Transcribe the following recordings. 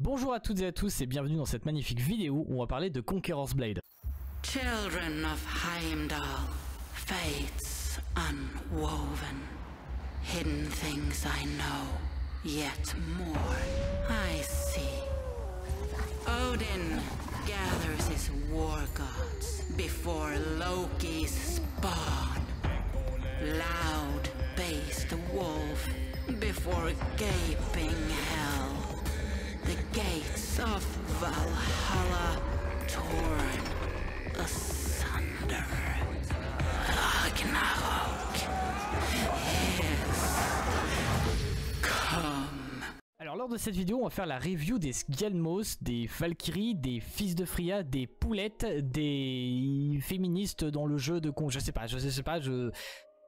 Bonjour à toutes et à tous et bienvenue dans cette magnifique vidéo où on va parler de Conqueror's Blade. Children of Heimdall, fates unwoven, hidden things I know, yet more I see. Odin gathers his war gods before Loki's spawn. Loud bays the wolf before gaping hell. The gates of Valhalla torn asunder. Ragnarok is come. Alors lors de cette vidéo on va faire la review des Skjalmos, des Valkyries, des fils de Freya, des poulettes, des féministes dans le jeu de con... Je sais pas.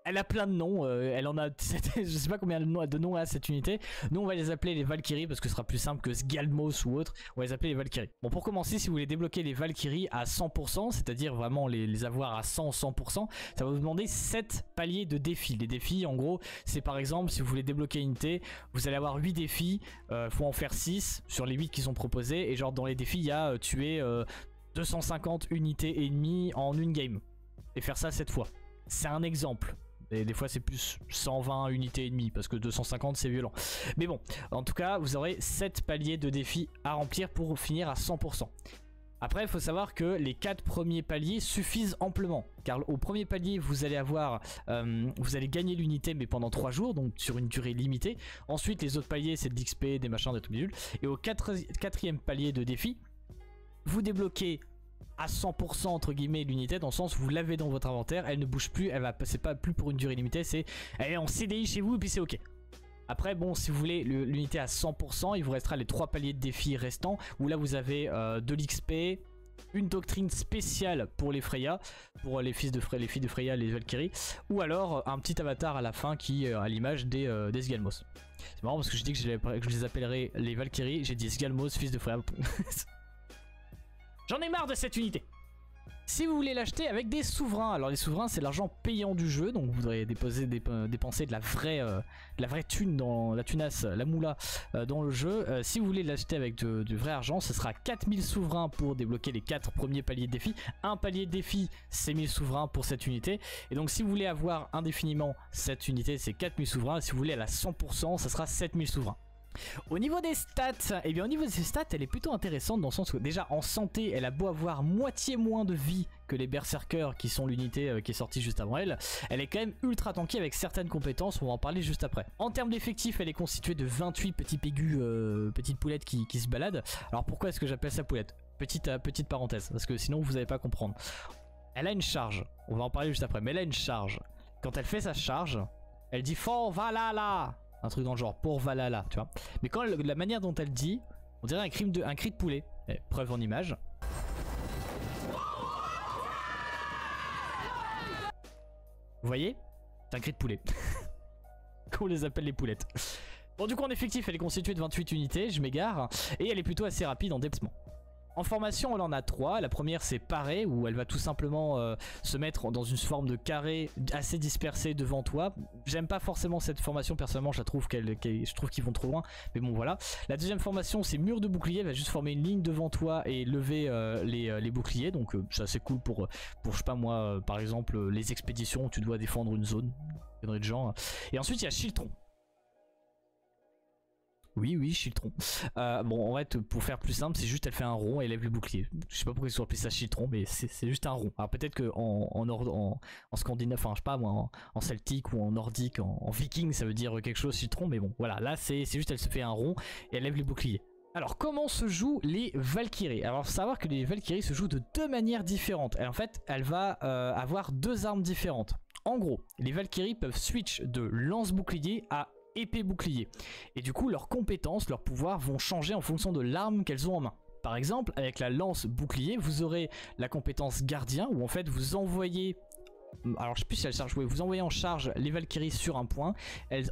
Elle a plein de noms, elle en a, je sais pas combien de noms a cette unité. Nous on va les appeler les Valkyries parce que ce sera plus simple que Skjalmos ou autre. On va les appeler les Valkyries. Bon, pour commencer, si vous voulez débloquer les Valkyries à 100%, c'est-à-dire vraiment les avoir à 100%, ça va vous demander 7 paliers de défis. Les défis en gros c'est par exemple si vous voulez débloquer une unité, vous allez avoir 8 défis, faut en faire 6 sur les 8 qui sont proposés. Et genre dans les défis il y a tuer 250 unités ennemies en une game. Et faire ça 7 fois. C'est un exemple. Et des fois c'est plus 120 unités et demie parce que 250 c'est violent. Mais bon, en tout cas vous aurez 7 paliers de défis à remplir pour finir à 100%. Après il faut savoir que les 4 premiers paliers suffisent amplement. Car au premier palier vous allez avoir, vous allez gagner l'unité mais pendant 3 jours, donc sur une durée limitée. Ensuite les autres paliers c'est de l'XP, des machins, des trucs bidules. Et au quatrième palier de défi, vous débloquez à 100% entre guillemets l'unité, dans le sens où vous l'avez dans votre inventaire, elle ne bouge plus, elle va passer pas plus pour une durée limitée, c'est elle est en CDI chez vous et puis c'est ok. Après bon, si vous voulez l'unité à 100%, il vous restera les 3 paliers de défis restants où là vous avez de l'XP, une doctrine spéciale pour les Freya, pour les filles de Freya, les Valkyries, ou alors un petit avatar à la fin qui à l'image des Skjalmos. C'est marrant parce que j'ai dit que je les appellerais les Valkyries, j'ai dit Skjalmos, fils de Freya. J'en ai marre de cette unité. Si vous voulez l'acheter avec des souverains, alors les souverains c'est l'argent payant du jeu, donc vous devrez dépenser de la vraie thune, dans la tunasse, la moula dans le jeu. Si vous voulez l'acheter avec du vrai argent, ce sera 4000 souverains pour débloquer les 4 premiers paliers de défi. Un palier de défi c'est 1000 souverains pour cette unité. Et donc si vous voulez avoir indéfiniment cette unité c'est 4000 souverains. Si vous voulez elle à 100%, ça sera 7000 souverains. Au niveau des stats, eh bien au niveau de ses stats, elle est plutôt intéressante dans le sens où déjà en santé, elle a beau avoir moitié moins de vie que les berserkers qui sont l'unité qui est sortie juste avant elle. Elle est quand même ultra tanky avec certaines compétences, on va en parler juste après. En termes d'effectifs, elle est constituée de 28 petits pégus, petites poulettes qui se baladent. Alors pourquoi est-ce que j'appelle ça poulette? Petite parenthèse, parce que sinon vous n'allez pas comprendre. Elle a une charge, on va en parler juste après, mais elle a une charge. Quand elle fait sa charge, elle dit For Valhalla, un truc dans le genre, pour Valhalla, tu vois. Mais quand la manière dont elle dit, on dirait un cri de poulet. Et preuve en image. Vous voyez? C'est un cri de poulet. Qu'on les appelle les poulettes. Bon, du coup en effectif elle est constituée de 28 unités, je m'égare. Et elle est plutôt assez rapide en déplacement. En formation, elle en a 3. La première, c'est paré, où elle va tout simplement se mettre dans une forme de carré assez dispersé devant toi. J'aime pas forcément cette formation, personnellement, je trouve qu'ils vont trop loin. Mais bon, voilà. La deuxième formation, c'est mur de bouclier. Elle va juste former une ligne devant toi et lever les boucliers. Donc, c'est assez cool pour je sais pas moi, par exemple, les expéditions où tu dois défendre une zone. De genre. Et ensuite, il y a Schiltron. Oui, Schiltron. Bon, en fait, pour faire plus simple, c'est juste elle fait un rond et elle lève le bouclier. Je sais pas pourquoi ils ont appelé ça Schiltron, mais c'est juste un rond. Alors peut-être qu'en scandinave, enfin je sais pas moi, en celtique ou en nordique, en viking, ça veut dire quelque chose Schiltron, mais bon, voilà, là c'est juste elle se fait un rond et elle lève les boucliers. Alors comment se jouent les Valkyries? Alors faut savoir que les Valkyries se jouent de 2 manières différentes. En fait, elle va avoir 2 armes différentes. En gros, les Valkyries peuvent switch de lance-bouclier à épée bouclier. Et du coup, leurs compétences, leurs pouvoirs vont changer en fonction de l'arme qu'elles ont en main. Par exemple, avec la lance bouclier, vous aurez la compétence gardien, où en fait vous envoyez... Alors je sais plus si elle charge, oui, vous envoyez en charge les Valkyries sur un point, elles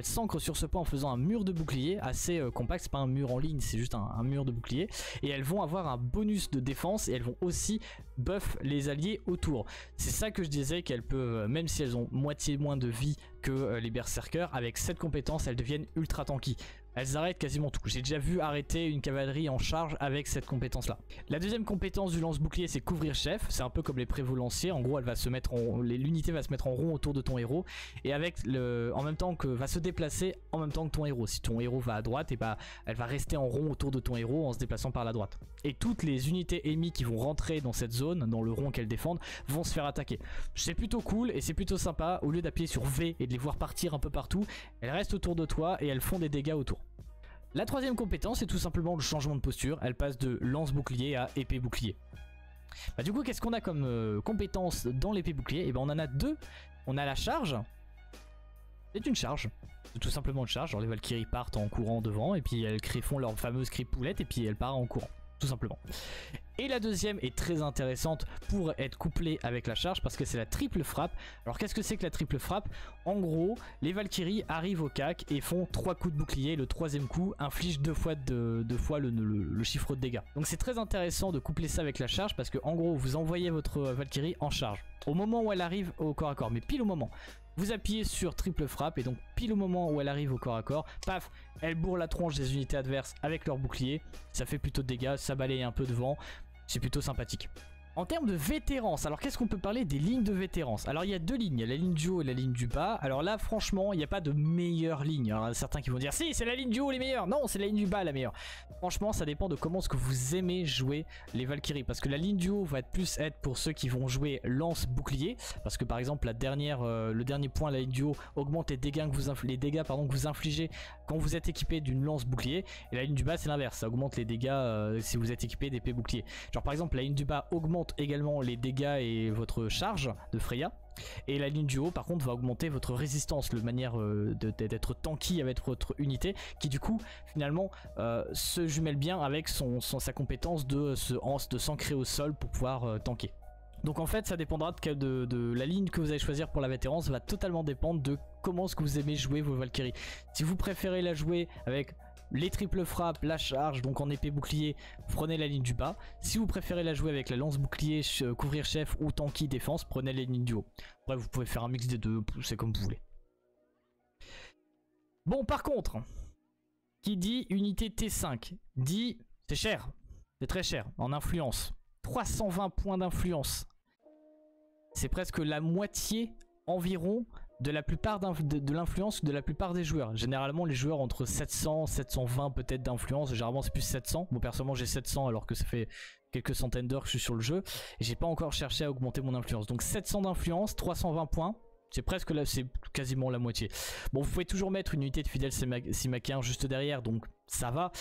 s'ancrent sur ce point en faisant un mur de bouclier assez compact, c'est pas un mur en ligne, c'est juste un mur de bouclier, et elles vont avoir un bonus de défense et elles vont aussi buff les alliés autour. C'est ça que je disais qu'elles peuvent, même si elles ont moitié moins de vie que les berserkers, avec cette compétence elles deviennent ultra tanky. elles arrêtent quasiment tout. J'ai déjà vu arrêter une cavalerie en charge avec cette compétence là. La deuxième compétence du lance-bouclier, c'est couvrir chef. C'est un peu comme les prévôts lanciers. En gros, elle va se mettre l'unité va se mettre en rond autour de ton héros et avec en même temps que va se déplacer en même temps que ton héros. Si ton héros va à droite, et bah elle va rester en rond autour de ton héros en se déplaçant par la droite. Et toutes les unités ennemies qui vont rentrer dans cette zone, dans le rond qu'elles défendent, vont se faire attaquer. C'est plutôt cool et c'est plutôt sympa. Au lieu d'appuyer sur V et de les voir partir un peu partout, elles restent autour de toi et elles font des dégâts autour. La troisième compétence, c'est tout simplement le changement de posture. Elle passe de lance-bouclier à épée-bouclier. Bah, du coup, qu'est-ce qu'on a comme compétence dans l'épée-bouclier? Et ben on en a deux. On a la charge. C'est une charge. C'est tout simplement une charge. Genre les Valkyries partent en courant devant et puis elles font leur fameuse cri poulette et puis elles partent en courant. Tout simplement. Et la deuxième est très intéressante pour être couplée avec la charge parce que c'est la triple frappe. Alors qu'est-ce que c'est que la triple frappe? En gros, les Valkyries arrivent au cac et font 3 coups de bouclier. Le troisième coup inflige deux fois le chiffre de dégâts. Donc c'est très intéressant de coupler ça avec la charge parce que en gros vous envoyez votre Valkyrie en charge au moment où elle arrive au corps à corps, mais pile au moment. Vous appuyez sur triple frappe et donc pile au moment où elle arrive au corps à corps, paf, elle bourre la tronche des unités adverses avec leur bouclier. Ça fait plutôt de dégâts, ça balaye un peu devant, c'est plutôt sympathique. En termes de vétérance, alors qu'est-ce qu'on peut parler des lignes de vétérance? Alors il y a deux lignes, il y a la ligne du haut et la ligne du bas. Alors là franchement il n'y a pas de meilleure ligne. Alors il y a certains qui vont dire si c'est la ligne du haut les meilleurs. Non, c'est la ligne du bas la meilleure. Franchement ça dépend de comment est-ce que vous aimez jouer les Valkyries. Parce que la ligne du haut va plus être pour ceux qui vont jouer lance-bouclier. Parce que par exemple le dernier point, la ligne du haut augmente les dégâts que vous infligez quand vous êtes équipé d'une lance-bouclier. Et la ligne du bas c'est l'inverse, ça augmente les dégâts si vous êtes équipé d'épée bouclier. Genre par exemple la ligne du bas augmente également les dégâts et votre charge de Freya, et la ligne du haut par contre va augmenter votre résistance, la manière d'être tanky avec votre unité qui du coup finalement se jumelle bien avec sa compétence de s'ancrer au sol pour pouvoir tanker. Donc en fait ça dépendra de la ligne que vous allez choisir pour la vétérance, va totalement dépendre de comment est-ce que vous aimez jouer vos Valkyries. Si vous préférez la jouer avec les triples frappes, la charge, donc en épée bouclier, prenez la ligne du bas. Si vous préférez la jouer avec la lance bouclier, couvrir chef ou tanky défense, prenez les lignes du haut. Après vous pouvez faire un mix des deux, c'est comme vous voulez. Bon par contre, qui dit unité T5, dit c'est cher, c'est très cher en influence. 320 points d'influence. C'est presque la moitié environ de la plupart de l'influence de la plupart des joueurs. Généralement les joueurs entre 700, 720 peut-être d'influence, généralement c'est plus 700. Bon personnellement j'ai 700 alors que ça fait quelques centaines d'heures que je suis sur le jeu et j'ai pas encore cherché à augmenter mon influence. Donc 700 d'influence, 320 points, c'est presque là, c'est quasiment la moitié. Bon vous pouvez toujours mettre une unité de fidèle Simacaen juste derrière donc ça va.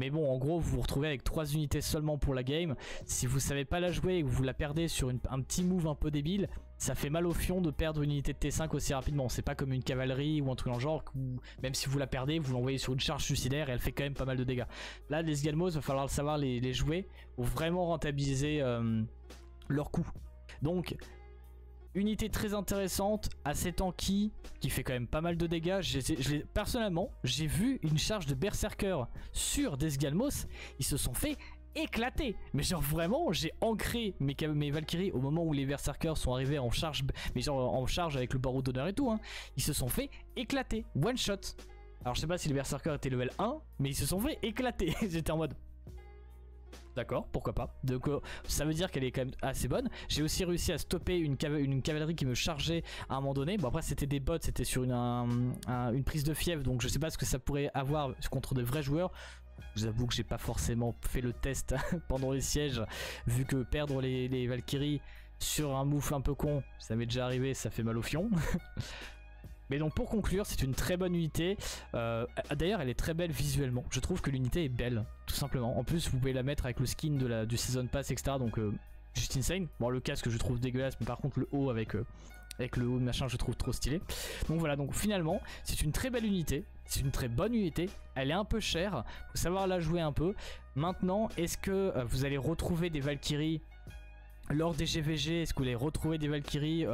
Mais bon, en gros, vous vous retrouvez avec 3 unités seulement pour la game. Si vous savez pas la jouer et que vous la perdez sur un petit move un peu débile, ça fait mal au fion de perdre une unité de T5 aussi rapidement. C'est pas comme une cavalerie ou un truc dans le genre où même si vous la perdez, vous l'envoyez sur une charge suicidaire et elle fait quand même pas mal de dégâts. Là, les Sgalmos, il va falloir savoir les jouer pour vraiment rentabiliser leur coût. Donc, unité très intéressante, assez tanky, qui fait quand même pas mal de dégâts. Personnellement, j'ai vu une charge de Berserker sur des Sgalmos, ils se sont fait éclater. Mais genre vraiment, j'ai ancré mes Valkyries au moment où les Berserkers sont arrivés en charge, mais genre en charge avec le barreau d'honneur et tout. Hein. Ils se sont fait éclater, one shot. Alors je sais pas si les Berserkers étaient level 1, mais ils se sont fait éclater. J'étais en mode... D'accord, pourquoi pas. Donc ça veut dire qu'elle est quand même assez bonne. J'ai aussi réussi à stopper une cavalerie qui me chargeait à un moment donné. Bon après c'était des bots, c'était sur une prise de fièvre. Donc je sais pas ce que ça pourrait avoir contre de vrais joueurs. Je vous avoue que j'ai pas forcément fait le test pendant les sièges. Vu que perdre les Valkyries sur un move un peu con, ça m'est déjà arrivé, ça fait mal au fion. Mais donc pour conclure, c'est une très bonne unité. D'ailleurs elle est très belle visuellement. Je trouve que l'unité est belle, tout simplement. En plus vous pouvez la mettre avec le skin du Season Pass, etc. Donc juste insane. Bon le casque je trouve dégueulasse, mais par contre le haut avec le haut machin je trouve trop stylé. Donc voilà, donc finalement c'est une très belle unité. C'est une très bonne unité. Elle est un peu chère, faut savoir la jouer un peu. Maintenant, est-ce que vous allez retrouver des Valkyries lors des GVG? Est-ce que vous allez retrouver des Valkyries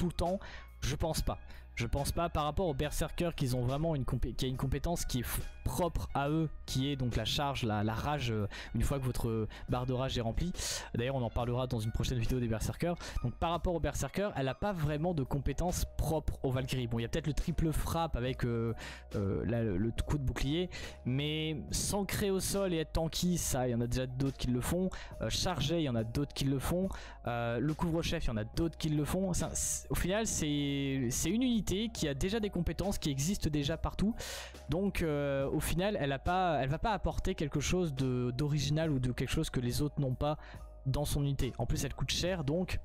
tout le temps? Je pense pas. Je pense pas par rapport aux Berserkers qui ont vraiment une compétence qui est propre à eux qui est donc la charge, la rage une fois que votre barre de rage est remplie. D'ailleurs on en parlera dans une prochaine vidéo des berserkers. Donc par rapport aux berserkers, elle n'a pas vraiment de compétences propres aux Valkyries. Bon, il y a peut-être le triple frappe avec le coup de bouclier, mais s'ancrer au sol et être tanky, ça il y en a déjà d'autres qui le font. Charger, il y en a d'autres qui le font. Le couvre-chef, il y en a d'autres qui le font. Ça, au final c'est une unité qui a déjà des compétences qui existent déjà partout. Donc au final elle va pas apporter quelque chose d'original ou de quelque chose que les autres n'ont pas dans son unité. En plus elle coûte cher, donc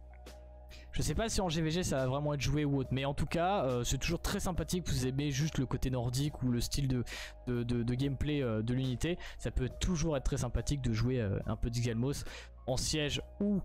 je sais pas si en GVG ça va vraiment être joué ou autre, mais en tout cas c'est toujours très sympathique. Vous aimez juste le côté nordique ou le style de gameplay de l'unité, ça peut toujours être très sympathique de jouer un peu d'Xgalmos en siège ou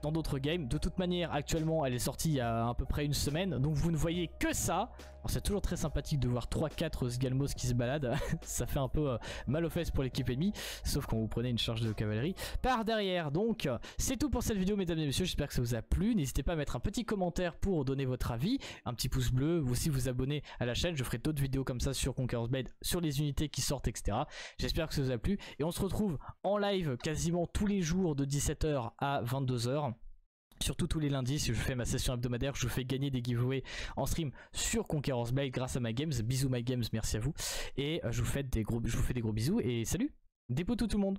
dans d'autres games. De toute manière actuellement elle est sortie il y a à peu près une semaine, donc vous ne voyez que ça. Alors c'est toujours très sympathique de voir 3-4 Sgalmos qui se baladent. Ça fait un peu mal aux fesses pour l'équipe ennemie, sauf quand vous prenez une charge de cavalerie par derrière. Donc c'est tout pour cette vidéo mesdames et messieurs, j'espère que ça vous a plu. N'hésitez pas à mettre un petit commentaire pour donner votre avis, un petit pouce bleu, vous aussi vous abonner à la chaîne. Je ferai d'autres vidéos comme ça sur Conqueror's Blade, sur les unités qui sortent, etc. J'espère que ça vous a plu et on se retrouve en live quasiment tous les jours de 17 h à 22 h. Surtout tous les lundis, si je fais ma session hebdomadaire, je vous fais gagner des giveaways en stream sur Conqueror's Blade grâce à MyGames. Bisous MyGames, merci à vous. Et je vous fais des gros bisous et salut, des potos tout le monde.